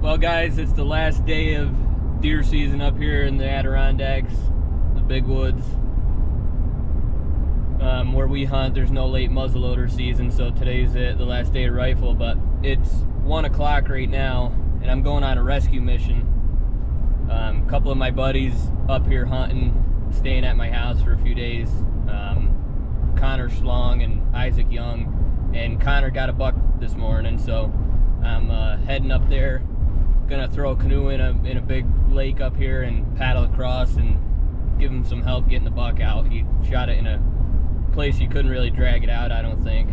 Well guys, it's the last day of deer season up here in the Adirondacks, the big woods. Where we hunt, there's no late muzzleloader season, so today's the last day of rifle, but it's 1 o'clock right now, and I'm going on a rescue mission. A couple of my buddies up here hunting, staying at my house for a few days. Connor Schellong and Isaac Young, and Connor got a buck this morning, so I'm heading up there. Gonna throw a canoe in a big lake up here and paddle across and give him some help getting the buck out. He shot it in a place you couldn't really drag it out, I don't think.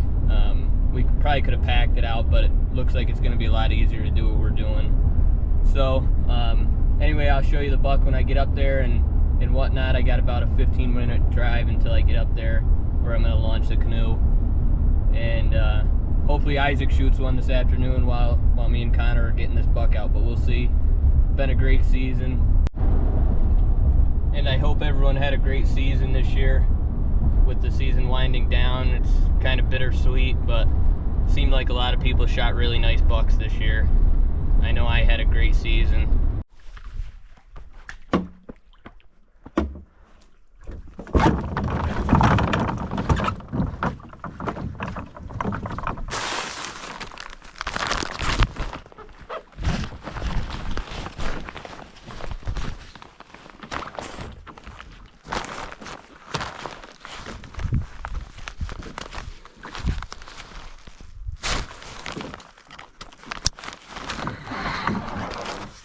We probably could have packed it out, but it looks like it's gonna be a lot easier to do what we're doing. So anyway, I'll show you the buck when I get up there and whatnot. I got about a 15-minute drive until I get up there where I'm gonna launch the canoe, and hopefully Isaac shoots one this afternoon while me and Connor are getting this buck out, but we'll see. Been a great season, and I hope everyone had a great season this year. With the season winding down, it's kind of bittersweet, but it seemed like a lot of people shot really nice bucks this year. I know I had a great season.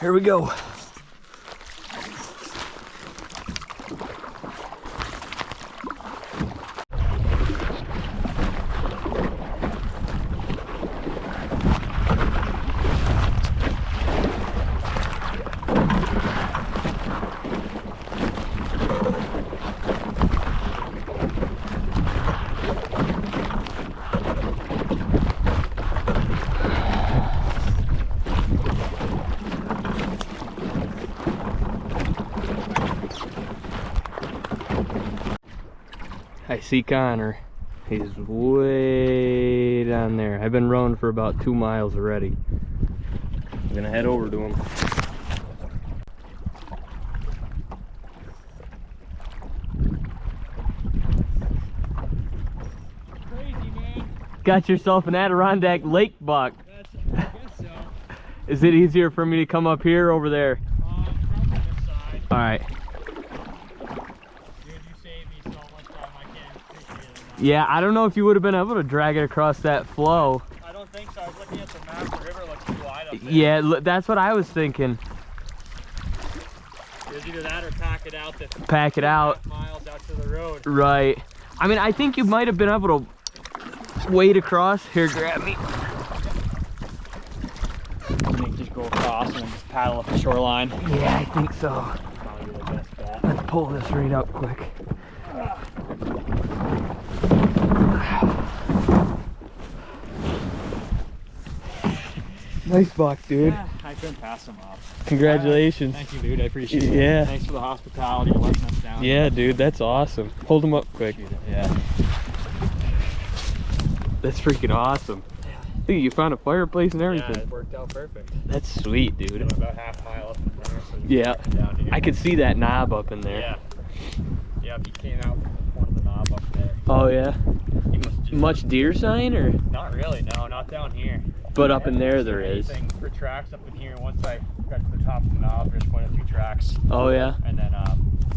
Here we go. I see Connor. He's way down there. I've been rowing for about 2 miles already. I'm gonna head over to him. Crazy, man. Got yourself an Adirondack lake buck. I guess so. Is it easier for me to come up here or over there? Probably this side. All right. Yeah, I don't know if you would have been able to drag it across that flow. I don't think so. I was looking at the map. The river looks too wide up there. Yeah, that's what I was thinking. It was either that or pack it out. Pack it out. Miles out to the road. Right. I mean, I think you might have been able to wade across. Here, grab me. I think just go across and just paddle up the shoreline. Yeah, I think so. Probably the best bet. Let's pull this right up quick. Nice buck, dude. Yeah, I couldn't pass him up. Congratulations. Thank you, dude. I appreciate it. Yeah. Thanks for the hospitality and letting us down. Yeah, dude, that's awesome. Hold him up quick. Yeah. That's freaking awesome. Dude, you found a fireplace and everything. Yeah, it worked out perfect. That's sweet, dude. I'm about half mile up from there, so Yeah. down here. I could see that knob up in there. Yeah. Yeah, he came out from one of the knob up there. Oh, yeah. He must have just Much deer sign, or? Not really, no, not down here. But up in there, there is. For tracks up in here. Once I got to the top of the knob, there's quite a few tracks. Oh, yeah? And then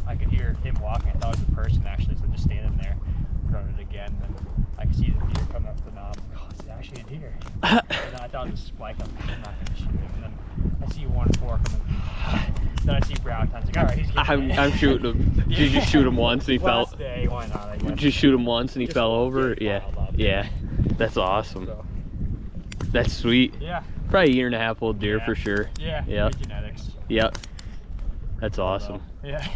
I could hear him walking. I thought it was a person actually, so just standing there, running it again. And I could see the deer coming up the knob. Oh, it's actually a deer. And then I thought it was a spike. I'm not going to shoot him. And then I see one fork. Then I see brown. I was like, all right, he's getting I'm shooting him. Did you just shoot him once and he fell? Last day, why not? I guess. Did you shoot him once and he Just fell over? yeah, Yeah. Yeah. That's awesome. So, That's sweet. yeah. Probably a 1.5 year old deer Yeah. for sure. Yeah. Yeah. Good genetics. Yep. That's awesome. Yeah.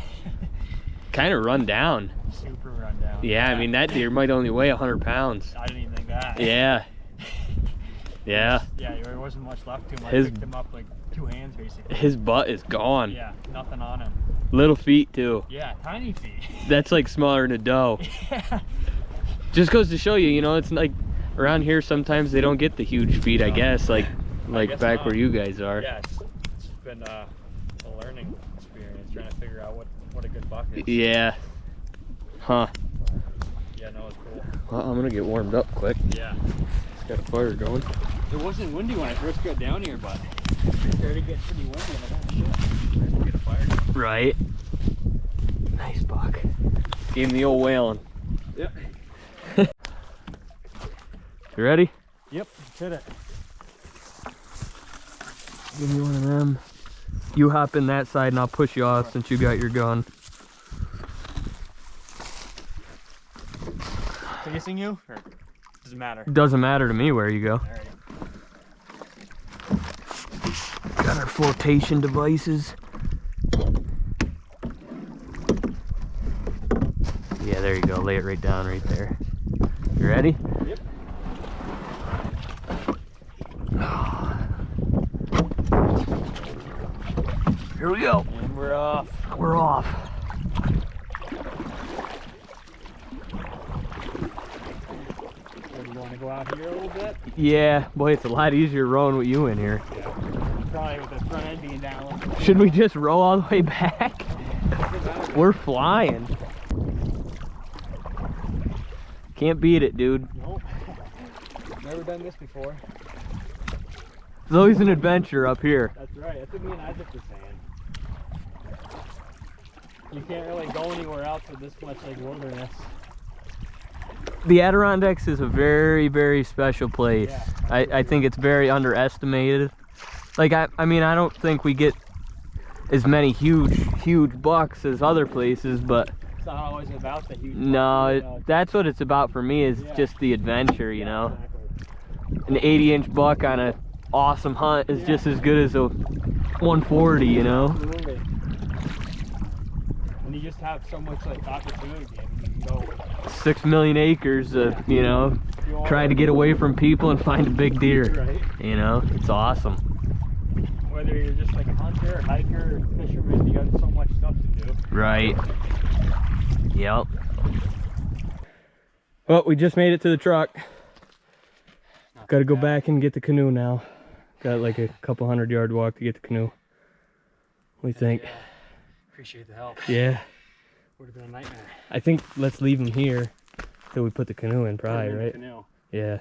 Kind of run down. Super run down. Yeah, I mean, that deer might only weigh 100 pounds. I didn't even think that. Yeah. Yeah. Yeah, there wasn't much left to him. I His- picked him up like 2 hands basically. His butt is gone. Yeah, nothing on him. Little feet too. Yeah, tiny feet. That's like smaller than a doe. Yeah. Just goes to show you, you know, it's like around here sometimes they don't get the huge feet, I guess, like guess back not. where you guys are. Yeah, it's been a learning experience trying to figure out what a good buck is. Yeah. Huh. Yeah, no, it's cool. Well, I'm gonna get warmed up quick. Yeah. It's got a fire going. It wasn't windy when I first got down here, but it started getting pretty windy. I'm like, oh shit. Let's get a fire going. Right. Nice buck. Gave him the old whaling. Yep. You ready? Yep, hit it. Give me one of them. You hop in that side and I'll push you off since you got your gun. Facing you, or does it matter? Doesn't matter to me where you go. Alright. Got our flotation devices. Yeah, there you go. Lay it right down right there. You ready? Yep. Here we go. And we're off. We're off. You want to go out here a little bit? Yeah, boy, it's a lot easier rowing with you in here. Yeah. Probably with the front end being down. Should we just row all the way back? We're flying. Can't beat it, dude. Nope. Never done this before. It's always an adventure up here. That's right. That's what me and Isaac were saying. You can't really go anywhere else with this much like wilderness. The Adirondacks is a very, very special place. Yeah, I think it's very underestimated. Like, I mean, I don't think we get as many huge bucks as other places, but It's not always about the huge. no, that's what it's about for me, is just the adventure, you know? Exactly. An 80-inch buck on a awesome hunt is just as good as a 140, you know? Absolutely. And you just have so much like opportunity. I mean, you can go 6 million acres, you know, try to get away from people and find a big deer. right. You know, it's awesome. Whether you're just like a hunter, a hiker, or fisherman, you got so much stuff to do. Right. Yep. Well, we just made it to the truck. Got to go back and get the canoe now. Got like a couple 100-yard walk to get the canoe. What do you think? Yeah. Appreciate the help. Yeah. Would have been a nightmare. I think let's leave them here till we put the canoe in, probably, right? Canoe. Yeah.